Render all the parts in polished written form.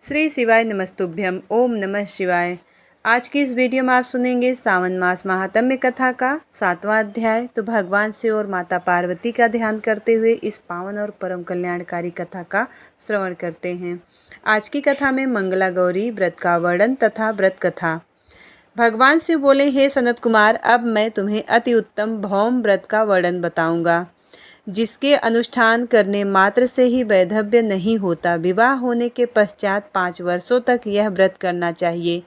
श्री शिवाय नमस्तुभ्यम। ओम नमः शिवाय। आज की इस वीडियो में आप सुनेंगे सावन मास महात्म्य कथा का 7वां अध्याय। तो भगवान शिव और माता पार्वती का ध्यान करते हुए इस पावन और परम कल्याणकारी कथा का श्रवण करते हैं। आज की कथा में मंगला गौरी व्रत का वर्णन तथा व्रत कथा। भगवान शिव बोले, हे सनत कुमार, अब मैं तुम्हें अति उत्तम भौम व्रत का वर्णन बताऊंगा, जिसके अनुष्ठान करने मात्र से ही वैधव्य नहीं होता। विवाह होने के पश्चात 5 वर्षों तक यह व्रत करना चाहिए।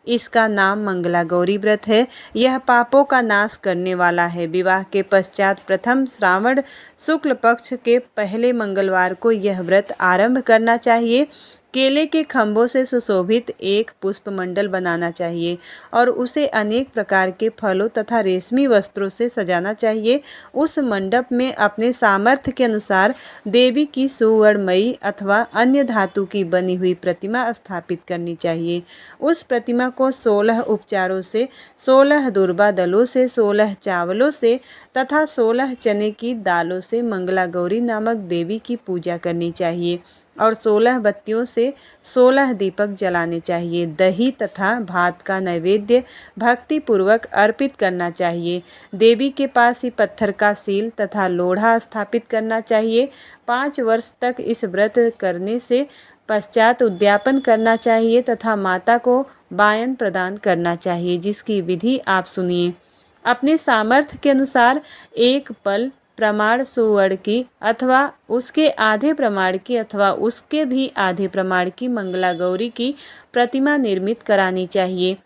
इसका नाम मंगला गौरी व्रत है। यह पापों का नाश करने वाला है। विवाह के पश्चात प्रथम श्रावण शुक्ल पक्ष के पहले मंगलवार को यह व्रत आरंभ करना चाहिए। केले के खंभों से सुशोभित एक पुष्प मंडल बनाना चाहिए और उसे अनेक प्रकार के फलों तथा रेशमी वस्त्रों से सजाना चाहिए। उस मंडप में अपने सामर्थ्य के अनुसार देवी की सुवर्णमयी अथवा अन्य धातु की बनी हुई प्रतिमा स्थापित करनी चाहिए। उस प्रतिमा को 16 उपचारों से, 16 दुर्वा दलों से, 16 चावलों से तथा 16 चने की दालों से मंगला गौरी नामक देवी की पूजा करनी चाहिए और 16 बत्तियों से 16 दीपक जलाने चाहिए। दही तथा भात का नैवेद्य भक्ति पूर्वक अर्पित करना चाहिए। देवी के पास ही पत्थर का सील तथा लोढ़ा स्थापित करना चाहिए। 5 वर्ष तक इस व्रत करने से पश्चात उद्यापन करना चाहिए तथा माता को वायन प्रदान करना चाहिए, जिसकी विधि आप सुनिए। अपने सामर्थ्य के अनुसार एक पल प्रमाण सुवर्ण की अथवा उसके आधे प्रमाण की अथवा उसके भी आधे प्रमाण की मंगला गौरी की प्रतिमा निर्मित करानी चाहिए।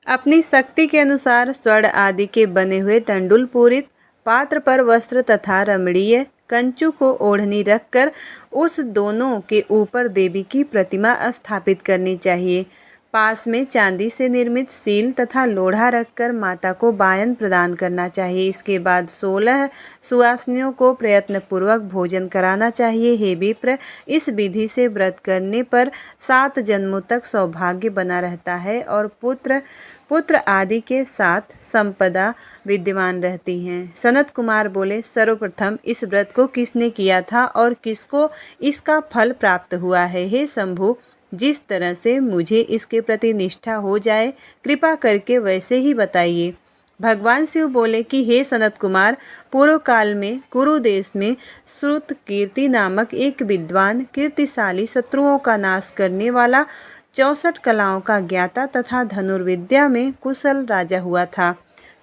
अपनी शक्ति के अनुसार स्वर्ण आदि के बने हुए टंडुल पूरित पात्र पर वस्त्र तथा रमणीय कंचु को ओढ़नी रखकर उस दोनों के ऊपर देवी की प्रतिमा स्थापित करनी चाहिए। पास में चांदी से निर्मित सील तथा लोढ़ा रखकर माता को वायन प्रदान करना चाहिए। इसके बाद 16 सुवासिनियों को प्रयत्न पूर्वक भोजन कराना चाहिए। हे विप्र, इस विधि से व्रत करने पर 7 जन्मों तक सौभाग्य बना रहता है और पुत्र आदि के साथ संपदा विद्यमान रहती हैं। सनत कुमार बोले, सर्वप्रथम इस व्रत को किसने किया था और किसको इसका फल प्राप्त हुआ है? हे शंभु, जिस तरह से मुझे इसके प्रति निष्ठा हो जाए, कृपा करके वैसे ही बताइए। भगवान शिव बोले कि हे सनत कुमार, पूर्व काल में कुरु देश में श्रुत कीर्ति नामक एक विद्वान, कीर्तिशाली, शत्रुओं का नाश करने वाला, 64 कलाओं का ज्ञाता तथा धनुर्विद्या में कुशल राजा हुआ था।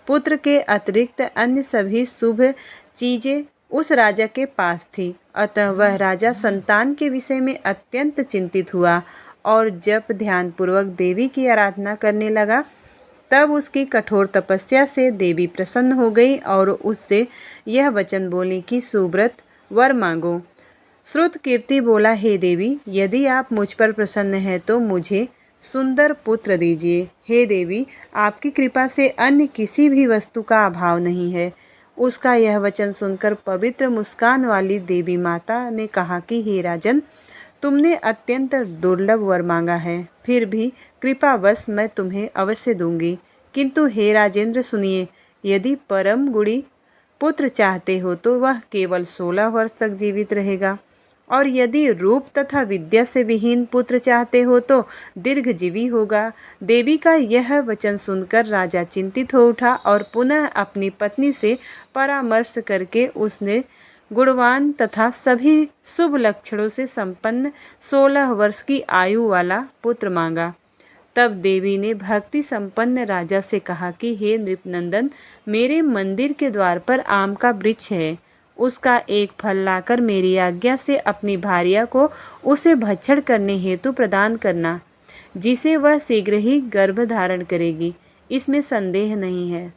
पुत्र के अतिरिक्त अन्य सभी शुभ चीजें उस राजा के पास थी। अतः वह राजा संतान के विषय में अत्यंत चिंतित हुआ और जब ध्यानपूर्वक देवी की आराधना करने लगा, तब उसकी कठोर तपस्या से देवी प्रसन्न हो गई और उससे यह वचन बोली कि सुव्रत वर मांगो। श्रुत कीर्ति बोला, हे देवी, यदि आप मुझ पर प्रसन्न हैं तो मुझे सुंदर पुत्र दीजिए। हे देवी, आपकी कृपा से अन्य किसी भी वस्तु का अभाव नहीं है। उसका यह वचन सुनकर पवित्र मुस्कान वाली देवी माता ने कहा कि हे राजन, तुमने अत्यंत दुर्लभ वर मांगा है, फिर भी कृपावश मैं तुम्हें अवश्य दूंगी। किंतु हे राजेंद्र सुनिए, यदि परम गुणी पुत्र चाहते हो तो वह केवल 16 वर्ष तक जीवित रहेगा, और यदि रूप तथा विद्या से विहीन पुत्र चाहते हो तो दीर्घजीवी होगा। देवी का यह वचन सुनकर राजा चिंतित हो उठा और पुनः अपनी पत्नी से परामर्श करके उसने गुणवान तथा सभी शुभ लक्षणों से संपन्न 16 वर्ष की आयु वाला पुत्र मांगा। तब देवी ने भक्ति संपन्न राजा से कहा कि हे नृपनंदन, मेरे मंदिर के द्वार पर आम का वृक्ष है, उसका एक फल लाकर मेरी आज्ञा से अपनी भार्या को उसे भक्षण करने हेतु प्रदान करना, जिसे वह शीघ्र ही गर्भ धारण करेगी, इसमें संदेह नहीं है।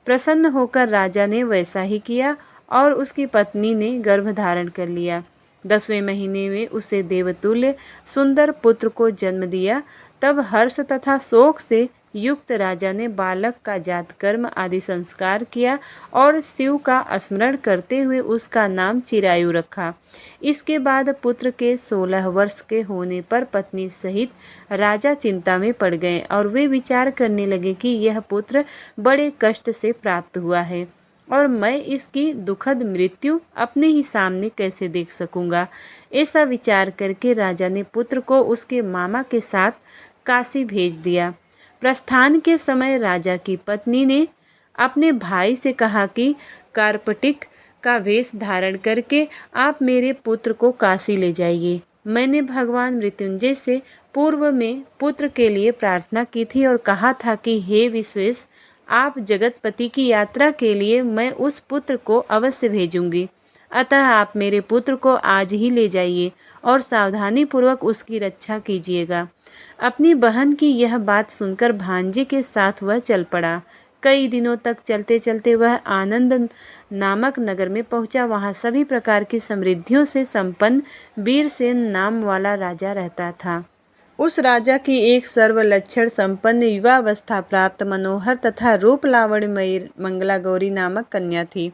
प्रसन्न होकर राजा ने वैसा ही किया और उसकी पत्नी ने गर्भ धारण कर लिया। 10वें महीने में उसे देवतुल्य सुंदर पुत्र को जन्म दिया। तब हर्ष तथा शोक से युक्त राजा ने बालक का जात कर्म आदि संस्कार किया और शिव का स्मरण करते हुए उसका नाम चिरायु रखा। इसके बाद पुत्र के 16 वर्ष के होने पर पत्नी सहित राजा चिंता में पड़ गए और वे विचार करने लगे कि यह पुत्र बड़े कष्ट से प्राप्त हुआ है। और मैं इसकी दुखद मृत्यु अपने ही सामने कैसे देख सकूंगा। ऐसा विचार करके राजा ने पुत्र को उसके मामा के साथ काशी भेज दिया। प्रस्थान के समय राजा की पत्नी ने अपने भाई से कहा कि कार्पटिक का वेश धारण करके आप मेरे पुत्र को काशी ले जाइए। मैंने भगवान मृत्युंजय से पूर्व में पुत्र के लिए प्रार्थना की थी और कहा था कि हे विश्वेश, आप जगतपति की यात्रा के लिए मैं उस पुत्र को अवश्य भेजूंगी। अतः आप मेरे पुत्र को आज ही ले जाइए और सावधानी पूर्वक उसकी रक्षा कीजिएगा। अपनी बहन की यह बात सुनकर भांजे के साथ वह चल पड़ा। कई दिनों तक चलते चलते वह आनंद नामक नगर में पहुंचा। वहां सभी प्रकार की समृद्धियों से संपन्न वीरसेन नाम वाला राजा रहता था। उस राजा की एक सर्वलक्षण संपन्न युवावस्था प्राप्त मनोहर तथा रूप लावण्यमयी मंगला गौरी नामक कन्या थी।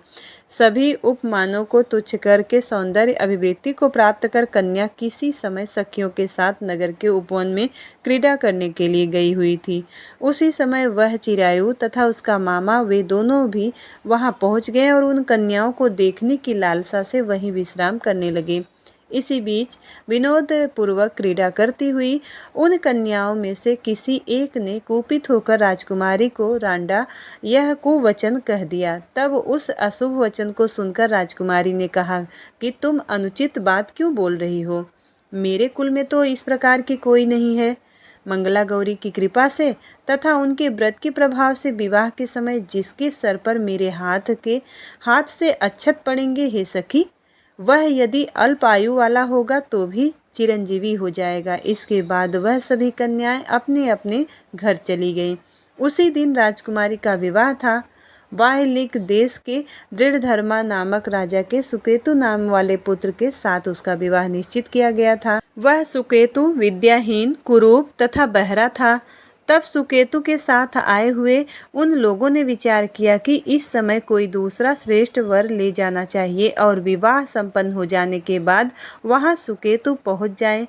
सभी उपमानों को तुच्छ करके सौंदर्य अभिव्यक्ति को प्राप्त कर कन्या किसी समय सखियों के साथ नगर के उपवन में क्रीड़ा करने के लिए गई हुई थी। उसी समय वह चिरायु तथा उसका मामा वे दोनों भी वहां पहुंच गए और उन कन्याओं को देखने की लालसा से वहीं विश्राम करने लगे। इसी बीच विनोद पूर्वक क्रीड़ा करती हुई उन कन्याओं में से किसी एक ने कुपित होकर राजकुमारी को रांडा यह कुवचन कह दिया। तब उस अशुभ वचन को सुनकर राजकुमारी ने कहा कि तुम अनुचित बात क्यों बोल रही हो? मेरे कुल में तो इस प्रकार की कोई नहीं है। मंगला गौरी की कृपा से तथा उनके व्रत के प्रभाव से विवाह के समय जिसके सर पर मेरे हाथ से अक्षत पड़ेंगे हे सखी, वह यदि अल्प आयु वाला होगा तो भी चिरंजीवी हो जाएगा। इसके बाद वह सभी कन्याएं अपने अपने घर चली गईं। उसी दिन राजकुमारी का विवाह था। वाहिलिक देश के दृढ़धर्मा नामक राजा के सुकेतु नाम वाले पुत्र के साथ उसका विवाह निश्चित किया गया था। वह सुकेतु विद्याहीन, कुरूप तथा बहरा था। तब सुकेतु के साथ आए हुए उन लोगों ने विचार किया कि इस समय कोई दूसरा श्रेष्ठ वर ले जाना चाहिए और विवाह संपन्न हो जाने के बाद वहां सुकेतु पहुंच जाए।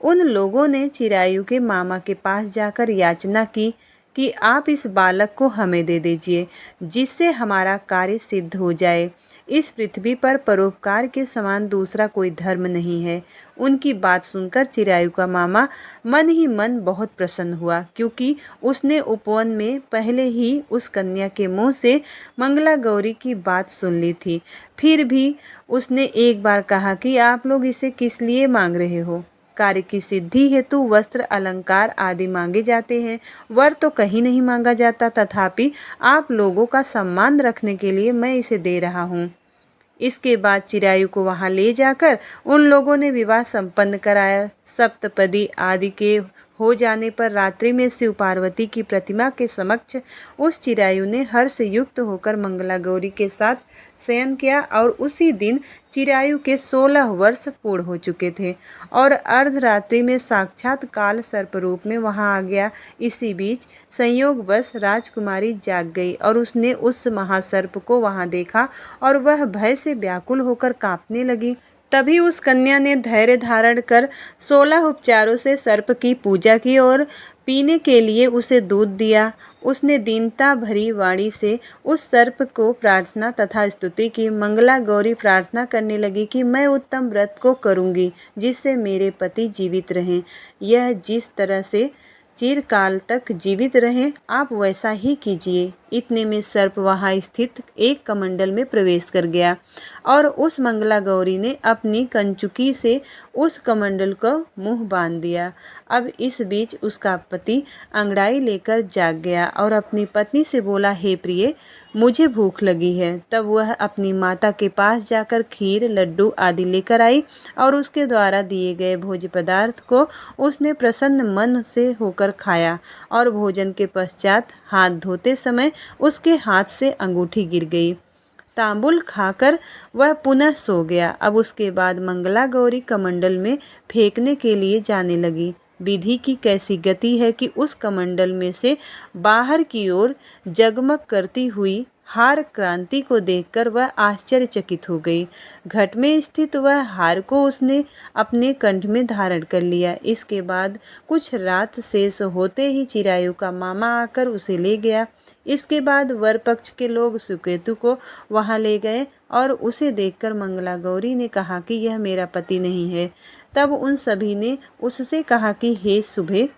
उन लोगों ने चिरायु के मामा के पास जाकर याचना की कि आप इस बालक को हमें दे दीजिए, जिससे हमारा कार्य सिद्ध हो जाए। इस पृथ्वी पर परोपकार के समान दूसरा कोई धर्म नहीं है। उनकी बात सुनकर चिरायु का मामा मन ही मन बहुत प्रसन्न हुआ, क्योंकि उसने उपवन में पहले ही उस कन्या के मुंह से मंगला गौरी की बात सुन ली थी। फिर भी उसने एक बार कहा कि आप लोग इसे किस लिए मांग रहे हो? कार्य की सिद्धि हेतु वस्त्र अलंकार आदि मांगे जाते हैं, वर तो कहीं नहीं मांगा जाता। तथापि आप लोगों का सम्मान रखने के लिए मैं इसे दे रहा हूँ। इसके बाद चिरायु को वहां ले जाकर उन लोगों ने विवाह संपन्न कराया। सप्तपदी आदि के हो जाने पर रात्रि में शिव पार्वती की प्रतिमा के समक्ष उस चिरायु ने हर्ष युक्त होकर मंगला गौरी के साथ शयन किया और उसी दिन चिरायु के 16 वर्ष पूर्ण हो चुके थे और अर्धरात्रि में साक्षात काल सर्प रूप में वहां आ गया। इसी बीच संयोगवश राजकुमारी जाग गई और उसने उस महासर्प को वहां देखा और वह भय से व्याकुल होकर कांपने लगी। तभी उस कन्या ने धैर्य धारण कर 16 उपचारों से सर्प की पूजा की और पीने के लिए उसे दूध दिया। उसने दीनता भरी वाणी से उस सर्प को प्रार्थना तथा स्तुति की। मंगला गौरी प्रार्थना करने लगी कि मैं उत्तम व्रत को करूंगी जिससे मेरे पति जीवित रहें। यह जिस तरह से चिरकाल तक जीवित रहें, आप वैसा ही कीजिए। इतने में सर्प वहां स्थित एक कमंडल में प्रवेश कर गया और उस मंगला गौरी ने अपनी कंचुकी से उस कमंडल को मुंह बांध दिया। अब इस बीच उसका पति अंगड़ाई लेकर जाग गया और अपनी पत्नी से बोला, हे प्रिय, मुझे भूख लगी है। तब वह अपनी माता के पास जाकर खीर, लड्डू आदि लेकर आई और उसके द्वारा दिए गए भोज्य पदार्थ को उसने प्रसन्न मन से होकर खाया और भोजन के पश्चात हाथ धोते समय उसके हाथ से अंगूठी गिर गई। तांबुल खाकर वह पुनः सो गया। अब उसके बाद मंगला गौरी कमंडल में फेंकने के लिए जाने लगी। विधि की कैसी गति है कि उस कमंडल में से बाहर की ओर जगमग करती हुई हार क्रांति को देखकर वह आश्चर्यचकित हो गई। घट में स्थित वह हार को उसने अपने कंठ में धारण कर लिया। इसके बाद कुछ रात शेष होते ही चिरायु का मामा आकर उसे ले गया। इसके बाद वर पक्ष के लोग सुकेतु को वहां ले गए और उसे देखकर मंगला गौरी ने कहा कि यह मेरा पति नहीं है। तब उन सभी ने उससे कहा कि हे शुभे,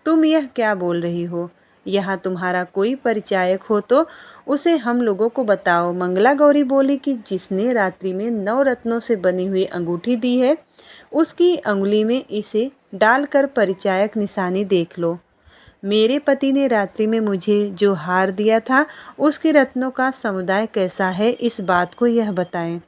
तुम यह क्या बोल रही हो? यहाँ तुम्हारा कोई परिचायक हो तो उसे हम लोगों को बताओ। मंगला गौरी बोली कि जिसने रात्रि में 9 रत्नों से बनी हुई अंगूठी दी है, उसकी अंगुली में इसे डालकर परिचायक निशानी देख लो। मेरे पति ने रात्रि में मुझे जो हार दिया था, उसके रत्नों का समुदाय कैसा है, इस बात को यह बताएं।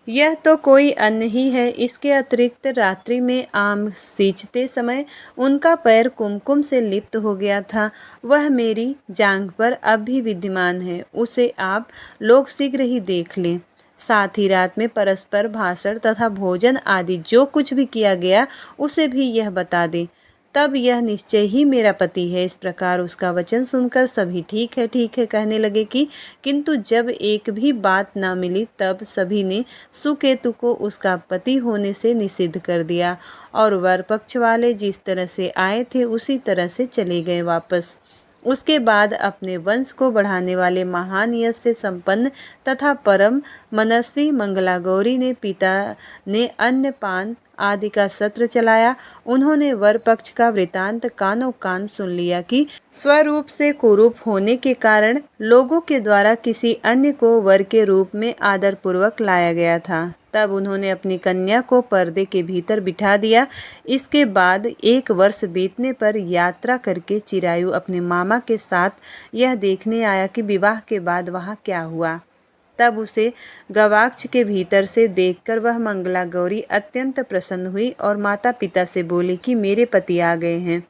यह तो कोई अन्य ही है। इसके अतिरिक्त रात्रि में आम सींचते समय उनका पैर कुमकुम से लिप्त हो गया था। वह मेरी जांघ पर अब भी विद्यमान है। उसे आप लोग शीघ्र ही देख लें। साथ ही रात में परस्पर भाषण तथा भोजन आदि जो कुछ भी किया गया, उसे भी यह बता दें। तब यह निश्चय ही मेरा पति है। इस प्रकार उसका वचन सुनकर सभी ठीक है कहने लगे कि किंतु जब एक भी बात न मिली, तब सभी ने सुकेतु को उसका पति होने से निषिद्ध कर दिया और वर पक्ष वाले जिस तरह से आए थे उसी तरह से चले गए वापस। उसके बाद अपने वंश को बढ़ाने वाले महान यश से संपन्न तथा परम मनस्वी मंगला गौरी ने पिता ने अन्न पान आदि का सत्र चलाया। उन्होंने वर पक्ष का वृतांत कानों कान सुन लिया कि स्वरूप से कुरूप होने के कारण लोगों के द्वारा किसी अन्य को वर के रूप में आदर पूर्वक लाया गया था। तब उन्होंने अपनी कन्या को पर्दे के भीतर बिठा दिया। इसके बाद 1 वर्ष बीतने पर यात्रा करके चिरायु अपने मामा के साथ यह देखने आया कि विवाह के बाद वहाँ क्या हुआ। तब उसे गवाक्ष के भीतर से देखकर वह मंगला गौरी अत्यंत प्रसन्न हुई और माता पिता से बोली कि मेरे पति आ गए हैं।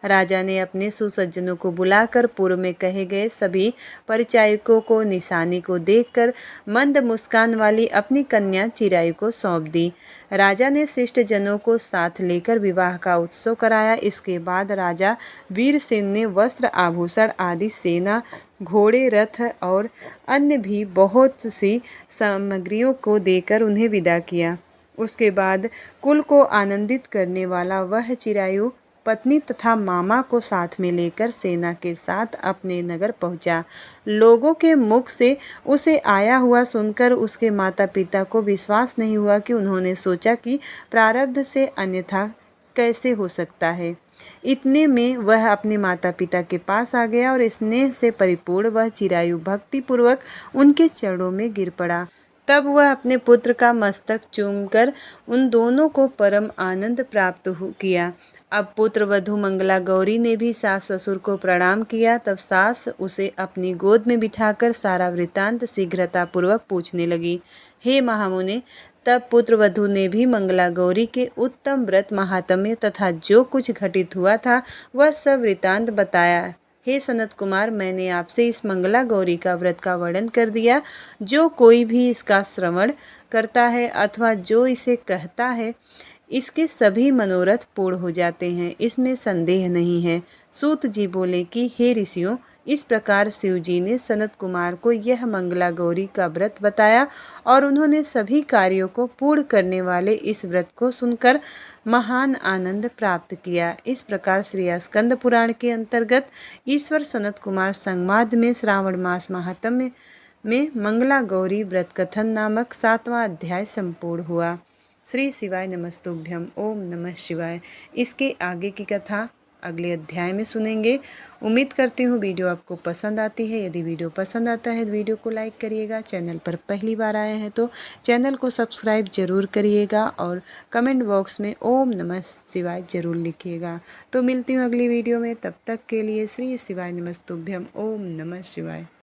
राजा ने अपने सुसज्जनों को बुलाकर पूर्व में कहे गए सभी परिचायकों को निशानी को देखकर मंद मुस्कान वाली अपनी कन्या चिरायु को सौंप दी। राजा ने शिष्ट जनों को साथ लेकर विवाह का उत्सव कराया। इसके बाद राजा वीरसेन ने वस्त्र आभूषण आदि सेना, घोड़े, रथ और अन्य भी बहुत सी सामग्रियों को देकर उन्हें विदा किया। उसके बाद कुल को आनंदित करने वाला वह चिरायु पत्नी तथा मामा को साथ में लेकर सेना के साथ अपने नगर पहुंचा। लोगों के मुख से उसे आया हुआ सुनकर उसके माता पिता को विश्वास नहीं हुआ कि उन्होंने सोचा कि प्रारब्ध से अन्यथा कैसे हो सकता है। इतने में वह अपने माता पिता के पास आ गया और स्नेह से परिपूर्ण वह चिरायु भक्तिपूर्वक उनके चरणों में गिर पड़ा। तब वह अपने पुत्र का मस्तक चूमकर उन दोनों को परम आनंद प्राप्त किया। अब पुत्र वधू मंगला गौरी ने भी सास ससुर को प्रणाम किया। तब सास उसे अपनी गोद में बिठाकर सारा वृतांत शीघ्रतापूर्वक पूछने लगी। हे महामुने, तब पुत्र वधू ने भी मंगला गौरी के उत्तम व्रत महात्म्य तथा जो कुछ घटित हुआ था वह सब वृतांत बताया। हे सनत कुमार, मैंने आपसे इस मंगला गौरी का व्रत का वर्णन कर दिया। जो कोई भी इसका श्रवण करता है अथवा जो इसे कहता है, इसके सभी मनोरथ पूर्ण हो जाते हैं, इसमें संदेह नहीं है। सूत जी बोले कि हे ऋषियों, इस प्रकार शिव जी ने सनत कुमार को यह मंगला गौरी का व्रत बताया और उन्होंने सभी कार्यों को पूर्ण करने वाले इस व्रत को सुनकर महान आनंद प्राप्त किया। इस प्रकार श्री स्कंद पुराण के अंतर्गत ईश्वर सनत कुमार संवाद में श्रावण मास महात्म्य में मंगला गौरी व्रत कथन नामक 7वां अध्याय संपूर्ण हुआ। श्री शिवाय नमस्तुभ्यम। ओम नमः शिवाय। इसके आगे की कथा अगले अध्याय में सुनेंगे। उम्मीद करती हूँ वीडियो आपको पसंद आती है। यदि वीडियो पसंद आता है तो वीडियो को लाइक करिएगा। चैनल पर पहली बार आए हैं तो चैनल को सब्सक्राइब जरूर करिएगा और कमेंट बॉक्स में ओम नमः शिवाय जरूर लिखिएगा। तो मिलती हूँ अगली वीडियो में, तब तक के लिए श्री शिवाय नमस्तुभ्यम। ओम नमः शिवाय।